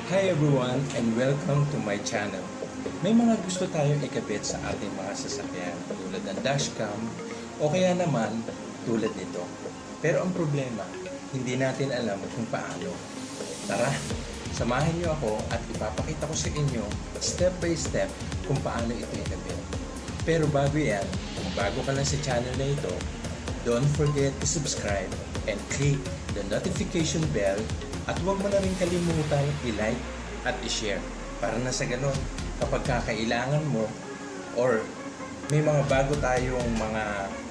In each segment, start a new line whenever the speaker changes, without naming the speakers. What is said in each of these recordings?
Hi everyone and welcome to my channel. May mga gusto tayong ikabit sa ating mga sasakyan tulad ng dashcam o kaya naman tulad nito. Pero ang problema, hindi natin alam kung paano. Tara, samahan niyo ako at ipapakita ko sa inyo step by step kung paano ito ikabit. Pero bago yan, kung bago ka lang sa channel na ito, don't forget to subscribe and click the notification bell at huwag mo na rin kalimutan i-like at i-share para na sa ganun kapag kakailangan mo or may mga bago tayong mga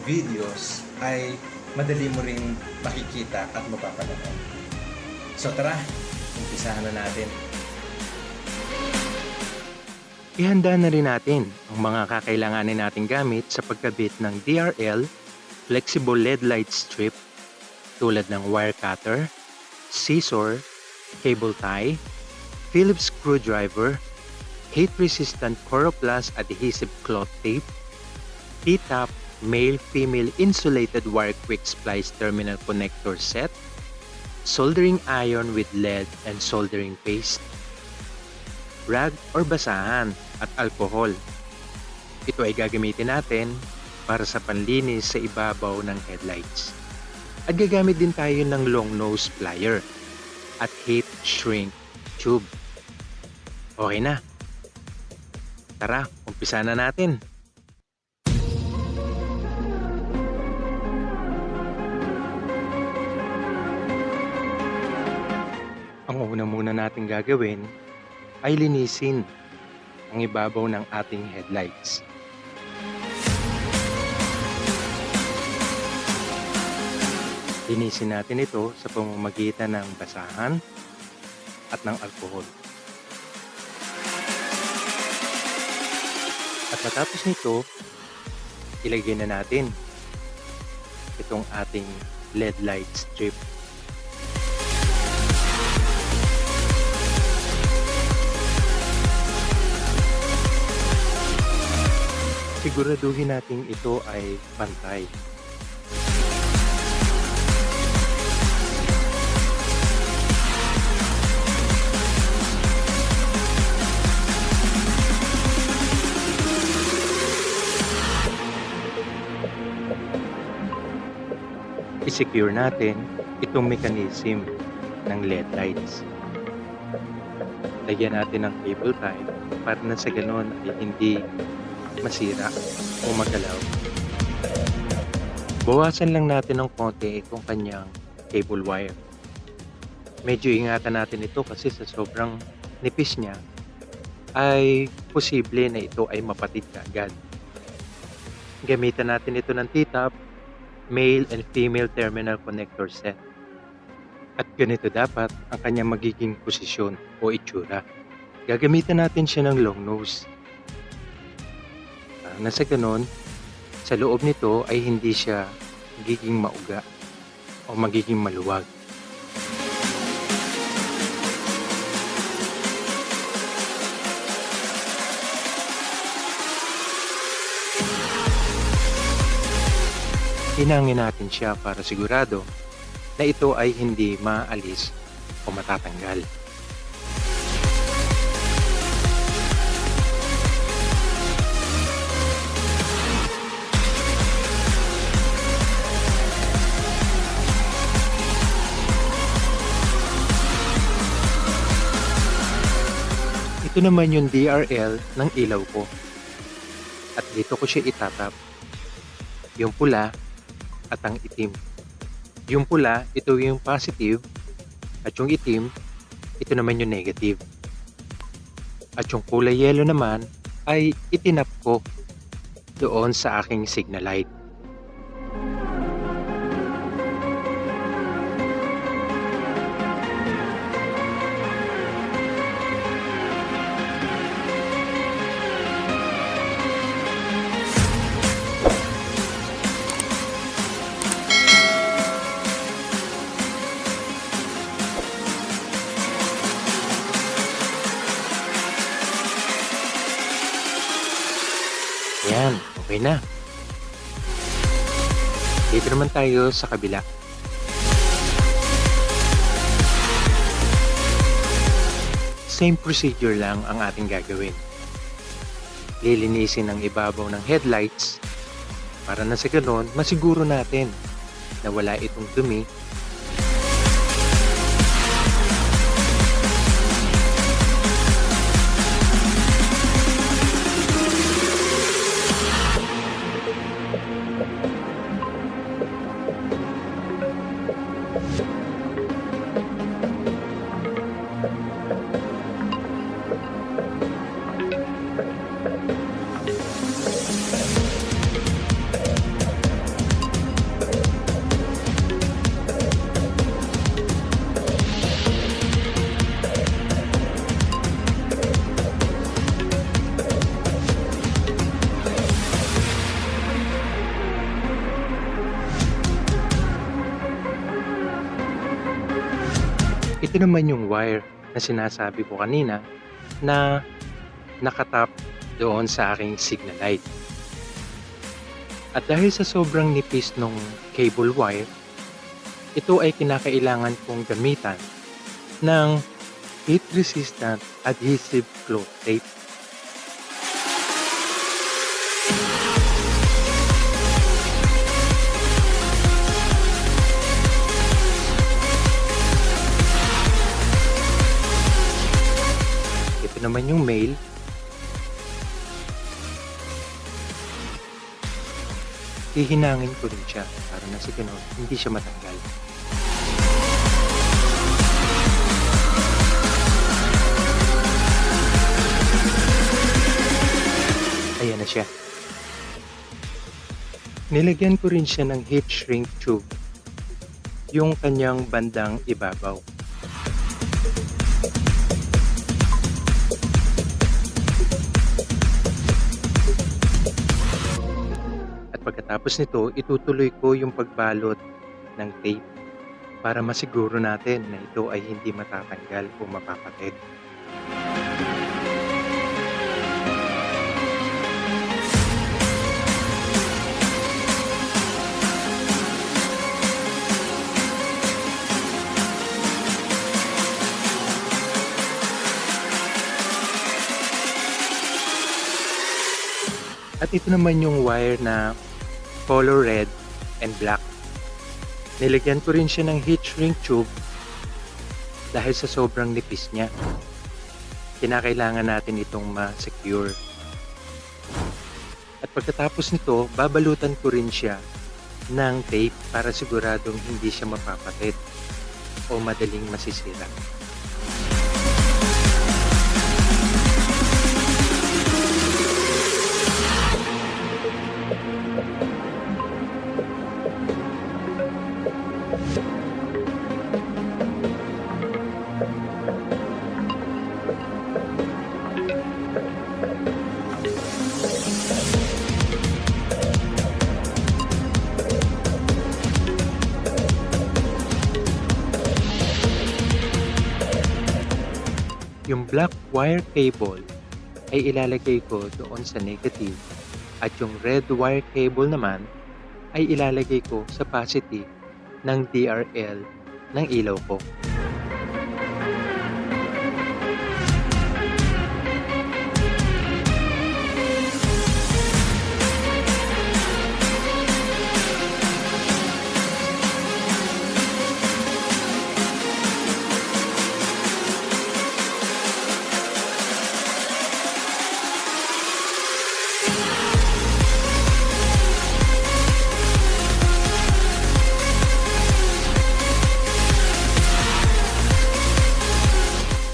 videos ay madali mo rin makikita at mapapanood. So tara, umpisahan na natin.
Ihanda na rin natin ang mga kakailanganin nating gamit sa pagkabit ng DRL flexible LED light strip tulad ng wire cutter, scissor, cable tie, Phillips screwdriver, heat-resistant Coroplast adhesive cloth tape, T-top male-female insulated wire quick splice terminal connector set, soldering iron with lead and soldering paste, rag or basahan at alcohol. Ito ay gagamitin natin para sa panlinis sa ibabaw ng headlights. At gagamit din tayo ng long nose plier at heat shrink tube. Okay na. Tara, umpisa na natin. Ang una muna natin gagawin ay linisin ang ibabaw ng ating headlights. Linisin natin ito sa pamamagitan ng basahan at ng alcohol. At matapos nito, ilagay na natin itong ating LED light strip. Siguraduhin natin ito ay pantay. I-secure natin itong mechanism ng LED lights. Lagyan natin ng cable tie para na sa ganon ay hindi masira o magalaw. Bawasan lang natin ng konti itong kanyang cable wire. Medyo ingatan natin ito kasi sa sobrang nipis niya ay posible na ito ay mapatid kaagad. Gamitan natin ito ng T-top male and female terminal connector set. At ganito dapat ang kanyang magiging posisyon o itsura. Gagamitan natin siya ng long nose. Na sa ganon, sa loob nito ay hindi siya magiging mauga o magiging maluwag. Hinangin natin siya para sigurado na ito ay hindi maalis o matatanggal. Ito naman yung DRL ng ilaw ko. At dito ko siya itatap. Yung pula at ang itim. Yung pula, ito yung positive at yung itim, ito naman yung negative. At yung kulay yellow naman ay itinap ko doon sa aking signal light. Ayan, okay na. Dito naman tayo sa kabila. same procedure lang ang ating gagawin. Lilinisin ang ibabaw ng headlights para na sa ganon masiguro natin na wala itong dumi. Ito naman yung wire na sinasabi ko kanina na nakatap doon sa aking signal light. At dahil sa sobrang nipis ng cable wire, ito ay kinakailangan kong gamitan ng heat-resistant adhesive cloth tape. Ito naman yung male. Hihinangin ko rin siya para na sa ganun hindi siya matanggal. Ayan na siya. Nilagyan ko rin siya ng heat shrink tube, yung kanyang bandang ibabaw. Pagkatapos nito, itutuloy ko yung pagbalot ng tape para masiguro natin na ito ay hindi matatanggal o mapapatid. At ito naman yung wire na color red and black. Nilagyan ko rin siya ng heat shrink tube dahil sa sobrang nipis niya. Kinakailangan natin itong ma-secure. At pagkatapos nito, babalutan ko rin siya ng tape para siguradong hindi siya mapapatid o madaling masisira. Yung black wire cable ay ilalagay ko doon sa negative at yung red wire cable naman ay ilalagay ko sa positive ng DRL ng ilaw ko.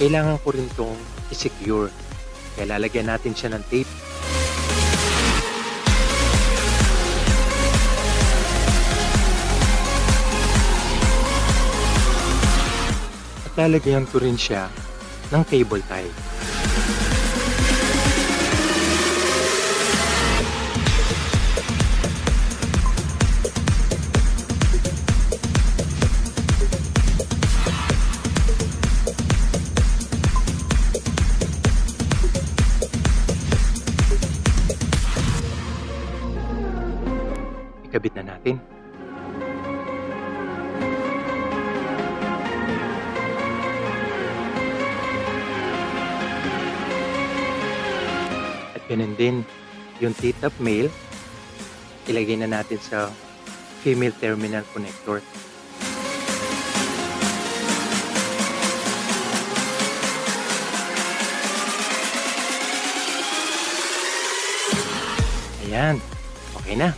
Kailangan ko rin itong i-secure. Kaya lalagyan natin siya ng tape. At lalagyan ko rin siya ng cable tie. Ikabit na natin. Ganun din, yung T-top male, ilagay na natin sa female terminal connector. Ayan, okay na.